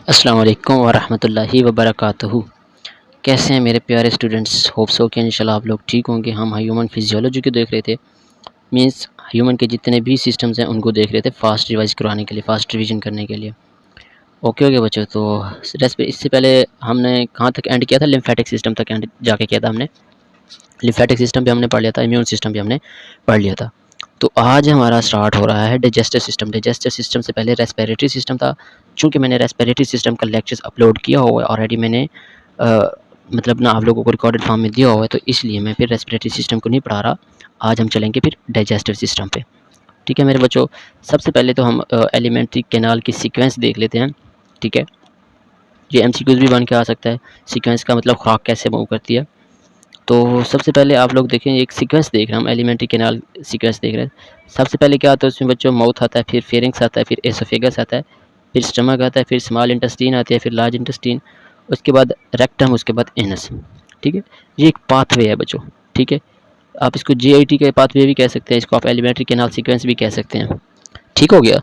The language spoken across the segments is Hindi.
अस्सलाम वालेकुम वरहमतुल्लाहि वबरकातुहू। कैसे हैं मेरे प्यारे स्टूडेंट्स? होप सो कि इंशाल्लाह आप लोग ठीक होंगे। हम ह्यूमन फिजियोलॉजी को देख रहे थे, मींस ह्यूमन के जितने भी सिस्टम्स हैं उनको देख रहे थे फास्ट रिवाइज करवाने के लिए, फास्ट रिवीजन करने के लिए। ओके बच्चों, तो इससे पहले हमने कहाँ तक एंड किया था? लिम्फेटिक सिस्टम तक एंड जाके किया था हमने। लिम्फेटिक सिस्टम भी हमने पढ़ लिया था, इम्यून सिस्टम भी हमने पढ़ लिया था। तो आज हमारा स्टार्ट हो रहा है डाइजेस्टिव सिस्टम। डाइजेस्टिव सिस्टम से पहले रेस्पिरेटरी सिस्टम था। चूँकि मैंने रेस्पिरेटरी सिस्टम का लेक्चर्स अपलोड किया हुआ है ऑलरेडी, मैंने मतलब ना आप लोगों को रिकॉर्डेड फॉर्म में दिया हुआ है, तो इसलिए मैं फिर रेस्पिरेटरी सिस्टम को नहीं पढ़ा रहा। आज हम चलेंगे फिर डाइजेस्टिव सिस्टम पे। ठीक है मेरे बच्चों, सबसे पहले तो हम एलिमेंट्री कैनाल की सीक्वेंस देख लेते हैं। ठीक है, ये एमसीक्यूज भी बन के आ सकता है। सीक्वेंस का मतलब खुराक कैसे मूव करती है। तो सबसे पहले आप लोग देखें, एक सीक्वेंस देख रहे हैं हम, एलिमेंट्री कैनाल सीक्वेंस देख रहे हैं। सबसे पहले क्या आता है उसमें बच्चों? माउथ आता है, फिर फेरिंग्स आता है, फिर एसोफेगस आता है, फिर स्टमक आता है, फिर स्मॉल इंटेस्टीन आती है, फिर लार्ज इंटेस्टीन, उसके बाद रेक्टम, उसके बाद एनस। ठीक है, ये एक पाथवे है बच्चों। ठीक है, आप इसको जीआईटी का पाथवे भी कह सकते हैं, इसको आप एलिमेंट्री कैनाल सीक्वेंस भी कह सकते हैं। ठीक हो गया।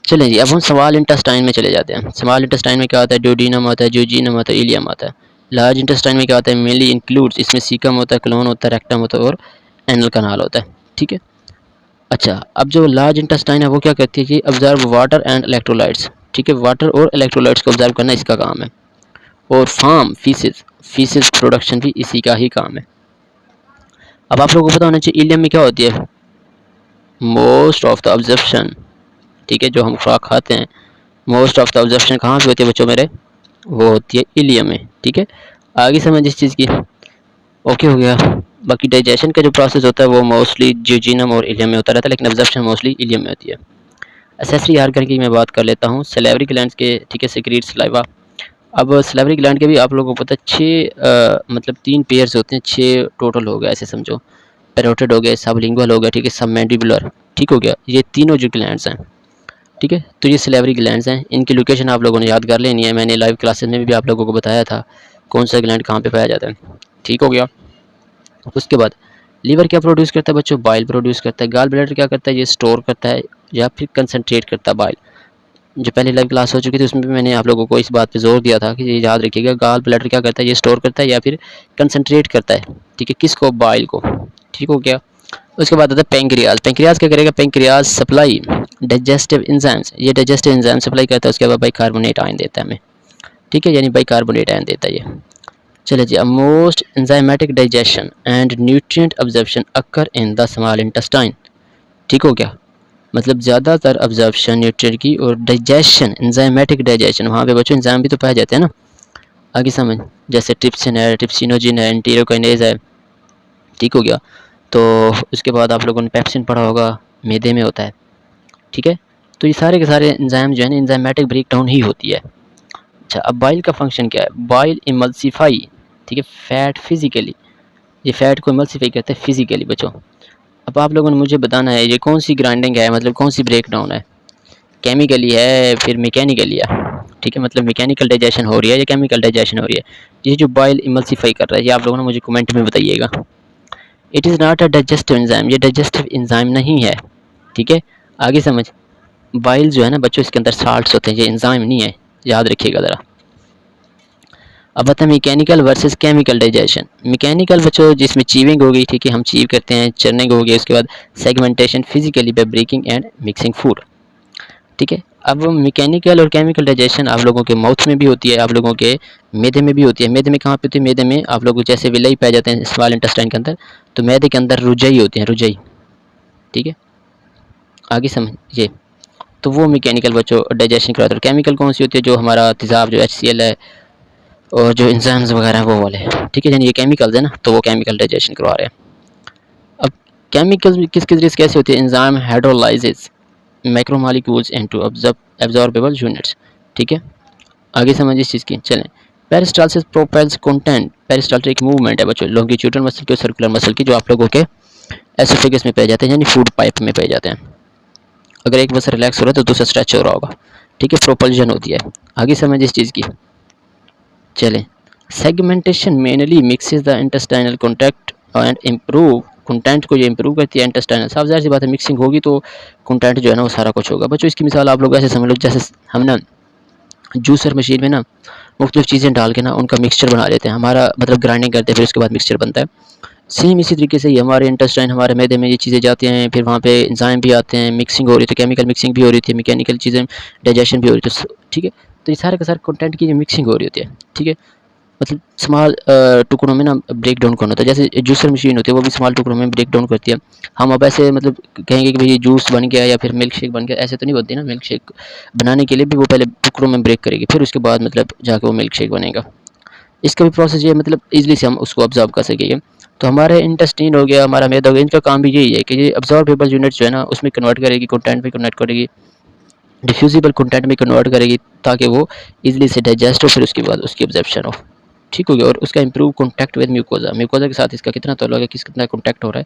चलें जी, अब हम स्मॉल इंटेस्टाइन में चले जाते हैं। स्मॉल इंटेस्टाइन में क्या आता है? ड्यूोडेनम आता है, ज्यूजीनम आता है, इलियम आता है। लार्ज इंटेस्टाइन में क्या आता है? मेनली इंक्लूड्स, इसमें सीकम होता है, क्लोन होता है, रेक्टम होता है और एनल कनाल होता है। ठीक है, अच्छा, अब जो लार्ज इंटेस्टाइन है वो क्या करती है कि ऑब्जर्व वाटर एंड इलेक्ट्रोलाइट्स। ठीक है, वाटर और इलेक्ट्रोलाइट्स को ऑब्जर्व करना इसका काम है। और फार्म फीसिस, फीसिस प्रोडक्शन भी इसी का ही काम है। अब आप लोगों को पता होना चाहिए इलियम में क्या होती है? Most of the absorption. ठीक है, जो हम खुराक खाते हैं, मोस्ट ऑफ द ऑब्जर्प्शन कहाँ पे होती है बच्चों मेरे? वो होती है इलियम में। ठीक है, आगे समझ इस चीज़ की। ओके हो गया। बाकी डाइजेशन का जो प्रोसेस होता है वो मोस्टली ज्यूजीनम और इलियम में होता रहता है, लेकिन ऑब्जर्प्शन मोस्टली इलियम में होती है। एसेसरी आर्गन की मैं बात कर लेता हूँ, सलेवरी ग्लैंड्स के। ठीक है, सेक्रीट सलाइवा। अब सलेवरी ग्लैंड के भी आप लोगों को पता है 6 मतलब 3 पेयर्स होते हैं, 6 टोटल हो गया ऐसे समझो। पैरोटिड हो गया, सबलिंगुअल हो गया, ठीक है, सबमैंडिबुलर। ठीक हो गया, ये तीनों जो ग्लैंड्स हैं। ठीक है, तो ये सलेवरी ग्लैंड्स हैं, इनकी लोकेशन आप लोगों ने याद कर लेनी है। मैंने लाइव क्लासेस में भी आप लोगों को बताया था कौन सा ग्लैंड कहाँ पे पाया जाता है। ठीक हो गया। उसके बाद लीवर क्या प्रोड्यूस करता है बच्चों? बाइल प्रोड्यूस करता है। गाल ब्लैडर क्या करता है? ये स्टोर करता है या फिर कंसनट्रेट करता है बाइल। जो पहली लाइव क्लास हो चुकी थी उसमें भी मैंने आप लोगों को इस बात पे जोर दिया था कि ये याद रखिएगा, गाल ब्लैडर क्या करता है? ये स्टोर करता है या फिर कंसनट्रेट करता है। ठीक है, किसको? बाइल को। ठीक हो गया। उसके बाद आता है पेंक्रियाज। पेंक्रियाज क्या करेगा? पेंक्रियाज सप्लाई डाइजेस्टिव एंजाइम्स, ये डाइजेस्टिव एंजाइम सप्लाई करता है। उसके बाद बाइकार्बोनेट आयन देता है हमें। ठीक है, यानी बाइकार्बोनेट आयन देता है ये। चलिए जी, अब most enzymatic digestion and nutrient absorption occur in the small intestine. ठीक हो गया, मतलब ज़्यादातर अब्जॉर्प्शन न्यूट्रिएंट की और डाइजेशन, एंजाइमेटिक डाइजेशन, वहाँ पे बच्चों एंजाइम भी तो पाए जाते हैं ना। आगे समझ, जैसे ट्रिप्सिन है, ट्रिप्सिनोजिन है, एंटीरोकाइनेज है। ठीक हो गया। तो उसके बाद आप लोगों ने पेप्सिन पढ़ा होगा, मैदे में होता है। ठीक है, तो ये सारे के सारे एंजाइम जो है ना, एंजाइमेटिक ब्रेक डाउन ही होती है। अच्छा, अब बाइल का फंक्शन क्या है? बाइल इमल्सीफाई, ठीक है, फैट फिजिकली, ये फैट को इमल्सीफाई करते हैं फिजिकली बच्चों। अब आप लोगों ने मुझे बताना है ये कौन सी ग्राइंडिंग है, मतलब कौन सी ब्रेक डाउन है? केमिकली है फिर मैकेनिकली है? ठीक है, मतलब मैकेनिकल डाइजेशन हो रही है या केमिकल डाइजेशन हो रही है? ये जो बाइल इमल्सीफाई कर रहा है, ये आप लोगों ने मुझे कमेंट में बताइएगा। It is not a digestive enzyme, ये डाइजेस्टिव एंजाइम नहीं है। ठीक है, आगे समझ। बाइल जो है ना बच्चों, इसके अंदर साल्ट्स होते हैं, ये एंजाइम नहीं है, याद रखिएगा ज़रा। अब आता है mechanical versus chemical digestion. Mechanical बच्चों जिसमें चीविंग हो गई, ठीक है, हम चीव करते हैं, चर्निंग हो गई। उसके बाद segmentation physically by breaking and mixing food. ठीक है, अब मैकेनिकल और केमिकल डाइजेशन आप लोगों के माउथ में भी होती है, आप लोगों के मैदे में भी होती है। मैदे में कहाँ पे होती है? मैदे में आप लोग जैसे विलाई पाए जाते हैं स्मॉल इंटेस्टाइन के अंदर, तो मैदे के अंदर रुजई होती है, रुजई। ठीक है, आगे समझिए। तो वो मैकेनिकल बच्चों डाइजेशन करवाते हैं। केमिकल कौन सी होती है? जो हमारा तेज़ाब, जो HCl है और जो एंजाइम्स वगैरह हैं वो वाले। ठीक है, यानी ये केमिकल्स है ना, तो वो केमिकल डाइजेशन करवा रहे हैं। अब केमिकल्स किसके जरिए कैसे होती है? Enzyme hydrolyses macromolecules into absorbable units. ठीक है, आगे समझिए इस चीज़ की। चलें, पेरिस्टालसिस प्रोपेल्स कंटेंट। पेरिस्टाल्टिक एक मूवमेंट है बच्चों, लॉन्गिट्यूडनल मसल की और सर्कुलर मसल की, जो आप लोगों के एसोफेगस में पाए जाते हैं, यानी फूड पाइप में पाए जाते हैं। अगर एक मसल रिलैक्स हो रहा है तो दूसरा स्ट्रेच हो रहा होगा। ठीक है, प्रोपल्जन होती है। आगे समझिए इस चीज़ की। चलें, segmentation mainly mixes the intestinal contact and improve content को, ये इंप्रूव करती है इंटेस्टाइनल। साफ ज़ाहिर सी बात है, मिक्सिंग होगी तो कंटेंट जो है ना वो सारा कुछ होगा। बच्चों इसकी मिसाल आप लोग ऐसे समझ लो, जैसे हम ना जूसर मशीन में ना मुख्तलिफ़ चीज़ें डाल के ना उनका मिक्सचर बना लेते हैं, हमारा मतलब ग्राइंडिंग करते हैं, फिर उसके बाद मिक्सचर बनता है। सेम इसी तरीके से ही हमारे इंटेस्टाइन, हमारे मैदे में ये चीज़ें जाती हैं, फिर वहाँ पे एंजाइम भी आते हैं, मिक्सिंग हो रही थी, केमिकल मिक्सिंग भी हो रही थी, मैकेनिकल चीज़ें डाइजेशन भी हो रही थी, ठीक है। तो ये सारे का सारे कंटेंट की मिक्सिंग हो रही होती है, ठीक है। मतलब स्मॉल टुकड़ों में ना ब्रेक डाउन करना होता है, जैसे जूसर मशीन होती है वो भी स्मॉल टुकड़ों में ब्रेक डाउन करती है। हम अब ऐसे मतलब कहेंगे कि भाई ये जूस बन गया या फिर मिल्क शेक बन गया, ऐसे तो नहीं बनती ना। मिल्क शेक बनाने के लिए भी वो पहले टुकड़ों में ब्रेक करेगी, फिर उसके बाद मतलब जाके वो मिल्क शेक बनेगा। इसका भी प्रोसेस ये मतलब ईजिली से हम उसको ऑब्जर्व कर सकेंगे। तो हमारे इंटेस्टाइन हो गया, हमारा मैदा हो गया, इनका काम भी यही है कि ये अब्जॉर्बेबल यूनिट जो है ना उसमें कन्वर्ट करेगी, कंटेंट में कन्वर्ट करेगी, डिफ्यूजिबल कंटेंट में कन्वर्ट करेगी, ताकि वो इजीली से डाइजेस्ट हो, फिर उसके बाद उसकी एब्जॉर्प्शन हो, ठीक हो गया। और उसका improve contact with mucosa, mucosa के साथ इसका कितना ताल्लुक है, कितना कॉन्टैक्ट हो रहा है,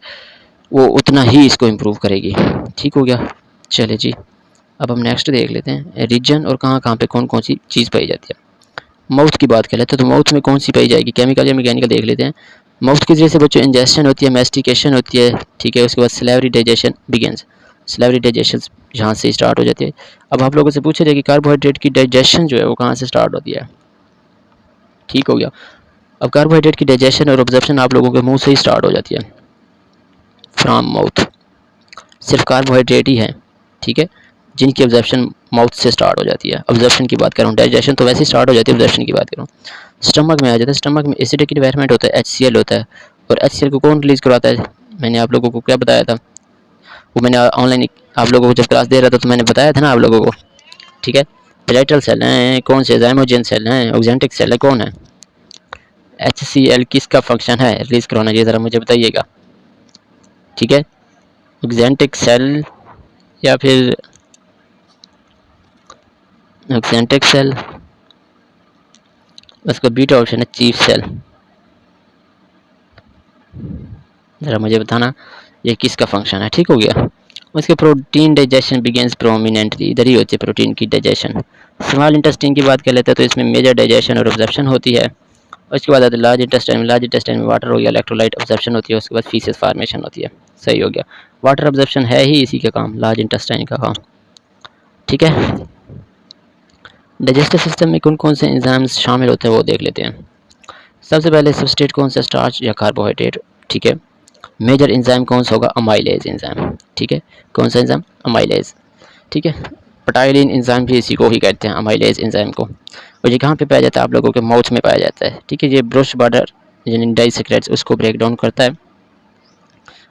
वो उतना ही इसको इम्प्रूव करेगी, ठीक हो गया। चले जी, अब हम नेक्स्ट देख लेते हैं रीजन और कहाँ कहाँ पे कौन कौन सी चीज़ पाई जाती है। माउथ की बात कर लेते हैं, तो माउथ में कौन सी पाई जाएगी, केमिकल या मैकेनिकल देख लेते हैं। माउथ के जरिए से बच्चों इंजेक्शन होती है, मैस्टिकेशन होती है, ठीक है। उसके बाद slavery digestion begins, slavery digestion यहाँ से स्टार्ट हो जाती है। अब आप लोगों से पूछे जाए कि कार्बोहाइड्रेट की डाइजेशन जो है वो कहाँ से स्टार्ट होती है, ठीक हो गया। अब कार्बोहाइड्रेट की डाइजेशन और ऑब्जर्प्शन आप लोगों के मुंह से ही स्टार्ट हो जाती है, फ्रॉम माउथ। सिर्फ कार्बोहाइड्रेट ही है, ठीक है, जिनकी ऑब्जर्प्शन माउथ से स्टार्ट हो जाती है। ऑब्जर्प्शन की बात कर रहा हूँ, डाइजेशन तो वैसे ही स्टार्ट हो जाती है, ऑब्जर्प्शन की बात कर रहा हूँ। स्टमक में आ जाता है, स्टमक में एसिडिक इन्वायरमेंट होता है, HCl होता है। और HCl को कौन रिलीज करवाता है, मैंने आप लोगों को क्या बताया था, वो मैंने ऑनलाइन आप लोगों को जब क्लास दे रहा था तो मैंने बताया था ना आप लोगों को, ठीक है। पेलाइटल सेल हैं, कौन से जाइमोजेन सेल हैं, ऑक्जेंटिक सेल है, कौन है। HCl किसका फंक्शन है रिलीज करवाना, ये ज़रा मुझे बताइएगा, ठीक है। ऑक्जेंटिक सेल या फिर ऑक्जेंटिक सेल, उसका बीटा ऑप्शन है चीफ सेल। ज़रा मुझे बताना ये किसका फंक्शन है, ठीक हो गया। उसके प्रोटीन डाइजेशन बिगेंस प्रोमिनेंटली, इधर ही होती है प्रोटीन की डाइजेशन। स्मॉल इंटेस्टाइन की बात कर लेते हैं तो इसमें मेजर डाइजेशन और ऑब्जर्प्शन होती है। उसके बाद आते लार्ज इंटेस्टाइन में, लार्ज इंटेस्टाइन में वाटर हो गया, इलेक्ट्रोलाइट ऑब्जर्प्शन होती है। उसके बाद फीसेस फार्मेशन होती है, सही हो गया। वाटर ऑब्जर्प्शन है ही इसी का काम, लार्ज इंटेस्टाइन का काम, ठीक है। डाइजेस्टिव सिस्टम में कौन कौन से एंजाइम्स शामिल होते हैं वो देख लेते हैं। सबसे पहले सबस्ट्रेट कौन सा, स्टार्च या कार्बोहाइड्रेट, ठीक है। मेजर एंजाइम कौन सा होगा, अमाइलेज एंजाइम, ठीक है। कौन सा एंजाइम, अमाइलेज, ठीक है। पटाइलिन एंजाइम भी इसी को ही कहते हैं, अमाइलेज एंजाइम को। और ये कहाँ पे पाया जाता है, आप लोगों के माउथ में पाया जाता है, ठीक है। ये ब्रश बॉर्डर यानी डाइसेक्राइड्स उसको ब्रेक डाउन करता है।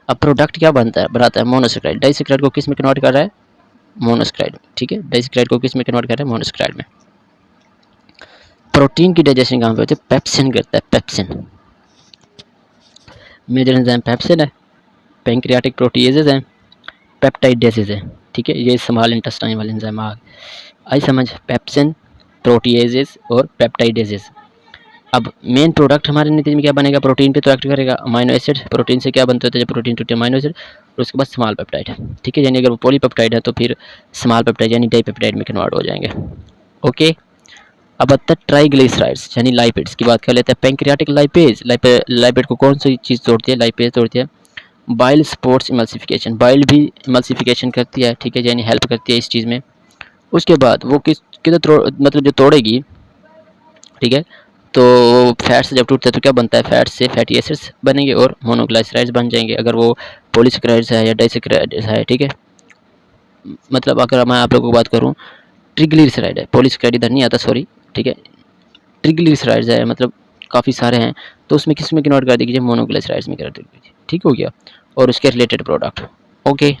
अब प्रोडक्ट क्या बनता है, बनाता है मोनोसेक्राइड। डाइसेक्राइड को किस में कन्वर्ट कर रहा है, मोनोसेक्राइड, ठीक है। डाइसेक्राइड को किस में कन्वर्ट कर रहा है, मोनोसेक्राइड में। प्रोटीन की डाइजेशन कहाँ पे होती है, पेप्सिन करता है, पेप्सिन। मेजर एंजाइम पेप्सिन है, पैंक्रियाटिक प्रोटीएजेज हैं, पेप्टाइडेजेज है, ठीक है। ये स्मॉल इंटेस्टाइन वाले एंजाइम आई समझ, पेप्सिन, प्रोटीएजेज और पेप्टाइडेजेज। अब मेन प्रोडक्ट हमारे नतीजे में क्या बनेगा, प्रोटीन पे तो एक्ट करेगा, अमाइनो एसिड। प्रोटीन से क्या बनते होते हैं, जब प्रोटीन टूटे अमाइनो एसिड, और उसके बाद स्मॉल पेप्टाइड, ठीक है। यानी अगर वो पॉलीपेप्टाइड है तो फिर स्मॉल पेप्टाइड यानी डाइपेप्टाइड में कन्वर्ट हो जाएंगे, ओके। अब आता है ट्राइग्लिसराइड्स यानी लाइपिड्स की बात कर लेते हैं। पैंक्रियाटिक लाइपेज, लाइपिड को कौन सी चीज़ तोड़ती है, लाइपेज तोड़ती है। बाइल स्पोर्ट्स इमल्सिफिकेशन, बाइल भी इमल्सिफिकेशन करती है, ठीक है, यानी हेल्प करती है इस चीज़ में। उसके बाद वो किधर मतलब जो तोड़ेगी, ठीक है। तो फैट से जब टूटता है तो क्या बनता है, फैट से फैटी एसिड्स बनेंगे और मोनोग्लाइसराइड्स बन जाएंगे, अगर वो पॉलीसेक्राइड्स है या डाइसेक्राइड्स है, ठीक है। मतलब अगर मैं आप लोगों को बात करूँ, ट्रिग्लिसराइड है, पॉलीसेक्राइड इधर नहीं आता, सॉरी, ठीक है। ट्रिग्लिसराइड्स है, मतलब काफ़ी सारे हैं, तो उसमें किस में कन्वर्ट कर दीजिए, मोनोग्लिसराइड्स में कर दीजिए, ठीक हो गया। और उसके रिलेटेड प्रोडक्ट, ओके।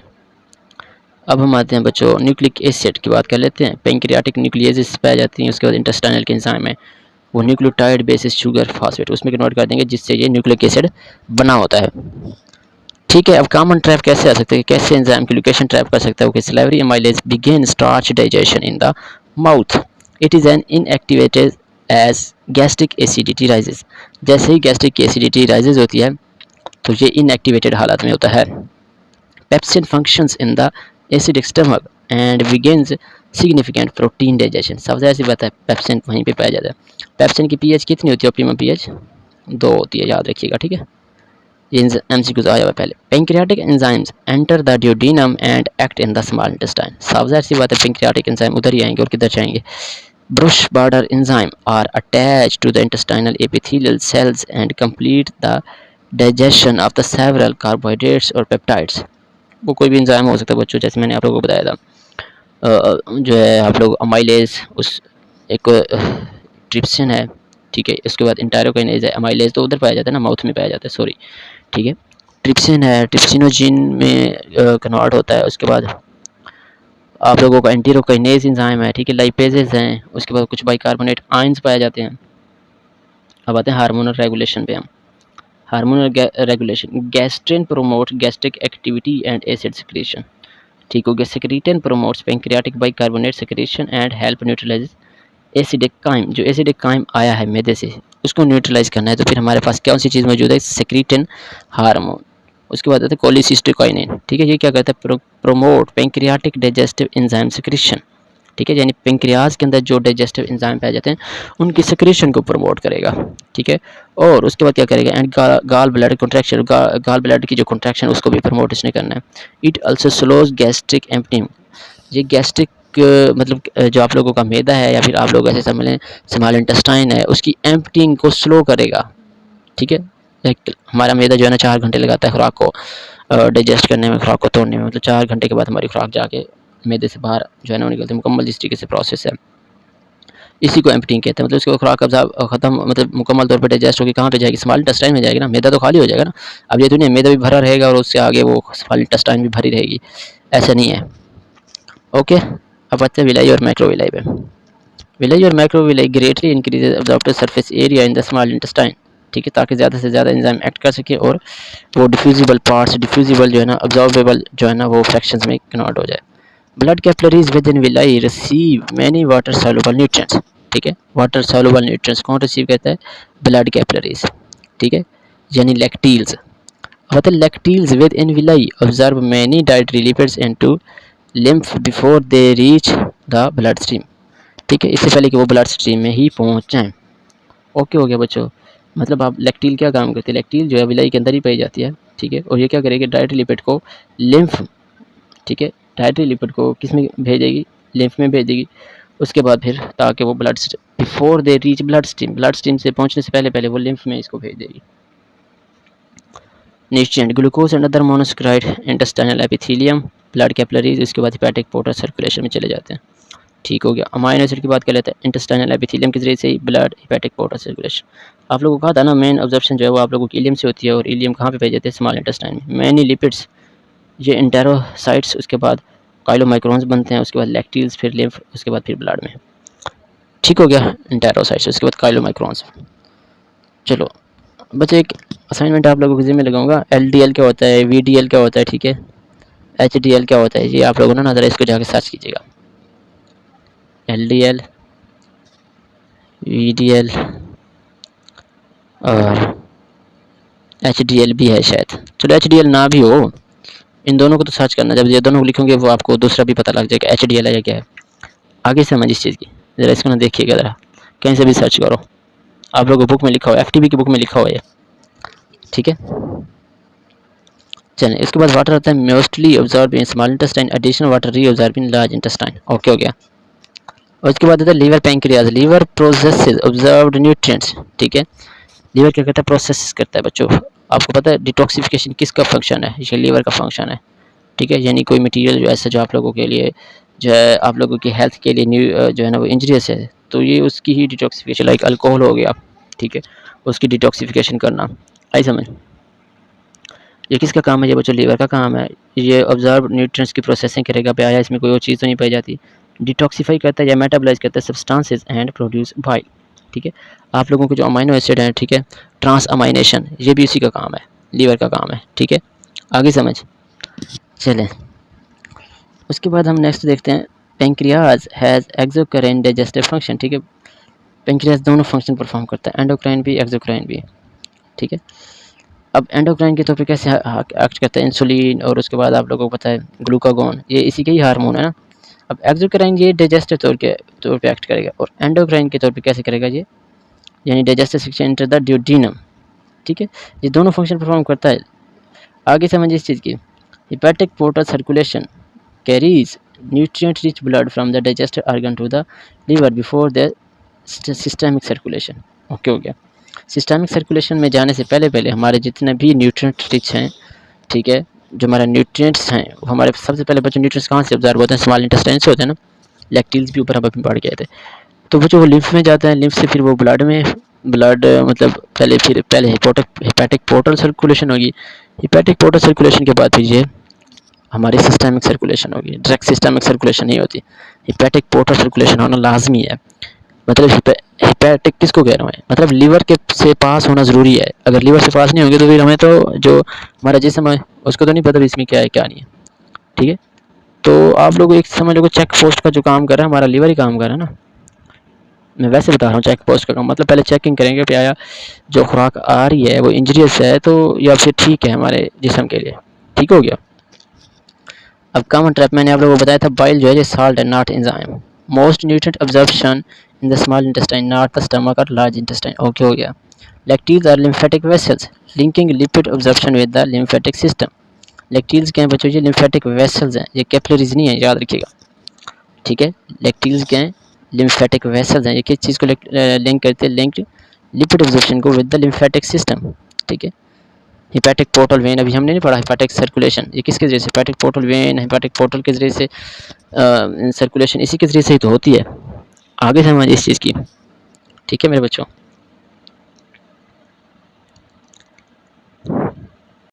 अब हम आते हैं बच्चों न्यूक्लिक एसिड की बात कर लेते हैं। पैंक्रियाटिक न्यूक्लियेजेस पाई जाती हैं। उसके बाद इंटेस्टाइनल के एंजाइम है, वो न्यूक्लियोटाइड बेसिस शुगर फास्फेट उसमें कन्वर्ट कर देंगे, जिससे ये न्यूक्लिक एसिड बना होता है, ठीक है। अब कॉमन ट्रैप कैसे आ सकते हैं, कैसे एंजाइम की लोकेशन ट्रैप कर सकता है, okay. Salivary amylase begin starch digestion in the mouth, it is an inactivated as gastric acidity rises. जैसे ही गैस्ट्रिक एसिडिटी राइजेस होती है तो ये इनएक्टिवेटेड हालत में होता है। Pepsin functions in the acidic stomach and begins significant protein digestion. सबसे ऐसी बात है, पेप्सिन वहीं पे पाया जाता है। पेप्सिन की पीएच कितनी होती है, ऑप्टिमम पीएच 2 होती है, याद रखिएगा, ठीक है। एमसीक्यूज आया हुआ पहले। Pancreatic enzymes enter the duodenum and act in the small intestine. सबसे ऐसी बात है, पैंक्रियाटिक एंजाइम उधर ही आएंगे और किधर जाएंगे, brush border enzyme are attached to the intestinal epithelial cells and complete the digestion of the several carbohydrates or peptides। वो कोई भी एंजाइम हो सकता है बच्चों, जैसे मैंने आप लोगों को बताया था। जो है आप लोग अमाइलेज, उस एक ट्रिप्सिन है, ठीक है। इसके बाद इंटायरोकाइनेज है। अमाइलेज तो उधर पाया जाता है ना, माउथ में पाया जाता है, सॉरी, ठीक है। ट्रिप्सिन है, ट्रिप्सिनोजिन में कन्वर्ट होता है। उसके बाद आप लोगों का एंटीरोकाइनेज एंजाइम है, ठीक है। लाइपेजेस हैं। उसके बाद कुछ बाइकार्बोनेट आयंस पाए जाते हैं। अब आते हैं हार्मोनल रेगुलेशन पे हम। Hormonal regulation, gastrin promote gastric activity and acid secretion, ठीक हो गया। Secretin promotes pancreatic bicarbonate secretion and help neutralize acidic chyme. जो एसिडिक काइम आया है मैदे से, उसको न्यूट्रलाइज करना है, तो फिर हमारे पास कौन सी चीज़ मौजूद है? Secretin hormone. उसके बाद आते हैं कोलिसिस्टोकाइनिन, ठीक है। ये क्या करता है? Promote pancreatic digestive enzyme secretion, ठीक है। यानी पेंक्रियाज के अंदर जो डाइजेस्टिव एंजाइम पाए जाते हैं उनकी सिक्रेशन को प्रमोट करेगा, ठीक है। और उसके बाद क्या करेगा? And gall bladder contraction, gall bladder की जो कॉन्ट्रैक्शन उसको भी प्रमोट इसने करना है। It also slows gastric emptying. ये गैस्ट्रिक मतलब जो आप लोगों का मैदा है या फिर आप लोग ऐसे समझ लें स्मॉल इंटेस्टाइन है, उसकी एम्पटिंग को स्लो करेगा, ठीक है। हमारा मैदा जो है ना 4 घंटे लगाता है खुराक को डाइजेस्ट करने में, खुराक को तोड़ने में। मतलब 4 घंटे के बाद हमारी खुराक जाके मैदे से बाहर जो है ना वो निकलती है। मुकम्मल जिस तरीके से प्रोसेस है, इसी को एम्पटिंग कहते हैं। मतलब उसको खुराक ख़त्म, मतलब मुकम्मल तौर पर डाइजेस्ट होकर कहाँ पे जाएगी? स्मॉल इंटेस्टाइन में जाएगी ना। मैदा तो खाली हो जाएगा ना। अब ये तो नहीं, मैदा भी भरा रहेगा और उससे आगे वो स्मॉल इंटेस्टाइन भी भरी रहेगी, ऐसा नहीं है। ओके, अब आते हैं विलाई और मैक्रोविलाई पे। विलाई और microvilli greatly increase absorptive surface area in the small intestine, ठीक है, ताकि ज़्यादा से ज़्यादा एंजाइम एक्ट कर सके और वो डिफ्यूजिबल पार्ट्स, डिफ्यूजिबल जो है ना, अब्जॉर्बेबल जो है ना, वो फ्रैक्शंस में कन्वर्ट हो जाए। Blood capillaries within villi receive many water soluble nutrients, ठीक है। वाटर सॉल्युबल न्यूट्रिएंट्स कौन रिसीव करता है? ब्लड कैपिलरीज, ठीक है, यानी लैक्टील्स। अब lacteals within villi absorb many dietary lipids into lymph before they reach the blood stream, ठीक है, इससे पहले कि वो ब्लड स्ट्रीम में ही पहुंच जाएं। ओके हो गया बच्चों। मतलब आप लैक्टील क्या काम करती है? लैक्टील जो है विलाई के अंदर ही पाई जाती है, ठीक है। और ये क्या करेगी? डाइटरी लिपिड को लिम्फ, ठीक है, डाइटरी लिपिड को किस में भेजेगी? लिम्फ में भेजेगी। उसके बाद फिर ताकि वो blood before they reach blood stream, blood stream से पहुंचने से पहले पहले वो लिम्फ में इसको भेज देगी। Nutrient, glucose and other monosaccharide intestinal epithelium, blood capillaries, इसके बाद हेपेटिक पोर्टल सर्कुलेशन में चले जाते हैं, ठीक हो गया। अमाइनो एसिड की बात कर लेते हैं। इंटेस्टाइनल एपिथेलियम के जरिए से ही ब्लड, हेपेटिक पोर्टल सर्कुलेशन। आप लोगों को कहा था ना मेन ऑब्जर्प्शन जो है वो आप लोगों की इलियम से होती है, और इलियम कहाँ पे पाए जाते हैं? स्मॉल इंटेस्टाइन में। मैनी लिपिड्स, ये इंटेरोसाइट्स, उसके बाद काइलोमाइक्रोन्स बनते हैं, उसके बाद लैक्टील्स, फिर लिम्फ, उसके बाद फिर ब्लड में, ठीक हो गया। इंटेरोसाइट्स, उसके बाद काइलोमाइक्रोन्स। चलो बच्चे, एक असाइनमेंट आप लोगों के जिम्मे लगाऊंगा। एलडीएल क्या होता है? वीडीएल क्या होता है? ठीक है, एचडीएल क्या होता है? ये आप लोगों ने ना ज़रा इसको जाके सर्च कीजिएगा। एलडीएल, वीडीएल और एचडीएल भी है शायद। चलो एचडीएल ना भी हो, इन दोनों को तो सर्च करना। जब ये दोनों को लिखोगे वो आपको दूसरा भी पता लग जाएगा एचडीएल है या क्या है। आगे समझ इस चीज़ की, ज़रा इसको ना देखिएगा, ज़रा कहीं से भी सर्च करो। आप लोगों बुक में लिखा हुआ है, एफटीबी की बुक में लिखा हुआ है, ठीक है। चलें, इसके बाद वाटर आता है mostly absorb in small intestine, additional water reabsorb in large intestine. Okay हो गया। और इसके बाद आता है liver pancreas, liver processes absorbed nutrients, ठीक है। लीवर क्या करता है? प्रोसेस करता है बच्चों। आपको पता है डिटॉक्सिफिकेशन किसका फंक्शन है? ये लीवर का फंक्शन है, ठीक है। यानी कोई मटेरियल जो ऐसा जो आप लोगों के लिए जो है आप लोगों की हेल्थ के लिए न्यू जो है ना वो इंजरियस है, तो ये उसकी ही डिटॉक्सिफिकेशन, लाइक अल्कोहल हो गया, ठीक है, उसकी डिटॉक्सिफिकेशन करना। आई समझ? ये किसका काम है? ये बच्चों लीवर का काम है। ये ऑब्जर्व न्यूट्रिएंट्स की प्रोसेसिंग करेगा, आया इसमें कोई और चीज़ तो नहीं पाई जाती। डिटॉक्सीफाई करता है या मेटाबलाइज करता है सब्सटेंसेस एंड प्रोड्यूस बाइल, ठीक है। आप लोगों के जो अमाइनो एसिड हैं, ठीक है, ट्रांस अमाइनेशन, ये भी उसी का काम है, लीवर का काम है, ठीक है। आगे समझ। चलें, उसके बाद हम नेक्स्ट देखते हैं pancreas has exocrine digestive function, ठीक है। पेंक्रियाज दोनों फंक्शन परफॉर्म करता है, एंडोक्राइन भी एक्सोक्राइन भी, ठीक है। अब एंडोक्राइन के तौर पे कैसे एक्ट करता है? इंसुलिन, और उसके बाद आप लोगों को पता है ग्लूकागोन, ये इसी के ही हार्मोन है ना। अब एक्सोक्राइन ये डाइजेस्टिव तौर पे एक्ट करेगा, और एंडोक्राइन के तौर पे कैसे करेगा ये? यानी digestive system enter the duodenum, ठीक है। ये दोनों फंक्शन परफॉर्म करता है। आगे समझिए इस चीज़ की। Hepatic portal circulation carries nutrient rich blood from the digestive organ to the liver before the systemic circulation. Okay हो गया। सिस्टमिक सर्कुलेशन में जाने से पहले पहले हमारे जितने भी न्यूट्रिएंट रिच हैं, ठीक है, जो हमारे न्यूट्रिएंट्स हैं वो हमारे सबसे पहले बच्चों न्यूट्रिएंट्स कहाँ से ऑब्जर्व होते हैं? स्मॉल इंटेस्टाइन से होते हैं ना। लैक्टिल्स भी ऊपर हम अभी पढ़ गए थे। तो वो जो वो लिम्फ में जाता है, लिम्फ से फिर वो ब्लड में, ब्लड मतलब पहले हिपैटिक पोर्टल सर्कुलेशन होगी। हिपैटिक पोर्टल सर्कुलेशन के बाद फिर ये हमारी सिस्टमिक सर्कुलेशन होगी। डायरेक्ट सिस्टमिक सर्कुलेशन नहीं होती, हिपैटिक पोर्टल सर्कुलेशन होना लाजमी है। मतलब हिपैटिक किसको कह रहा हूँ मैं? मतलब लीवर के से पास होना ज़रूरी है। अगर लीवर से पास नहीं होंगे तो फिर हमें तो जो हमारा जिस्म है उसको तो नहीं पता इसमें क्या है क्या नहीं है, ठीक है। तो आप लोग एक समझ लो चेक पोस्ट का जो काम कर रहा है हमारा लीवर ही काम कर रहा है ना। मैं वैसे बता रहा हूँ चेक पोस्ट का काम मतलब पहले चेकिंग करेंगे कि आया जो खुराक आ रही है वो इंजरियस है तो या फिर ठीक है हमारे जिस्म के लिए, ठीक हो गया। अब कॉमन ट्रैप मैंने आप लोगों को बताया था, बाइल जो है ये साल्ट है not enzyme. Most nutrient absorption in the small intestine not the stomach और लार्ज इंटेस्टाइन। ओके हो गया। Lacteals are lymphatic vessels linking lipid absorption with the lymphatic system. Lacteals क्या है बच्चों? ये लिम्फेटिक वेसल्स हैं, ये कैपिलरीज नहीं है, याद रखिएगा, ठीक है। लैक्टीज क्या है? लिम्फेटिक वेसल्स हैं। ये किस चीज़ को लिंक करते हैं? लिंक्ड लिपिड अब्जॉर्प्शन को विद द लिम्फेटिक सिस्टम, ठीक है। हिपैटिक पोर्टल वेन अभी हमने नहीं पढ़ा, हिपैटिक सर्कुलेशन ये किसके जरिए से? Hepatic portal vein hepatic portal के जरिए से सर्कुलेशन इसी के जरिए से ही तो होती है। आगे समझ इस चीज़ की, ठीक है मेरे बच्चों।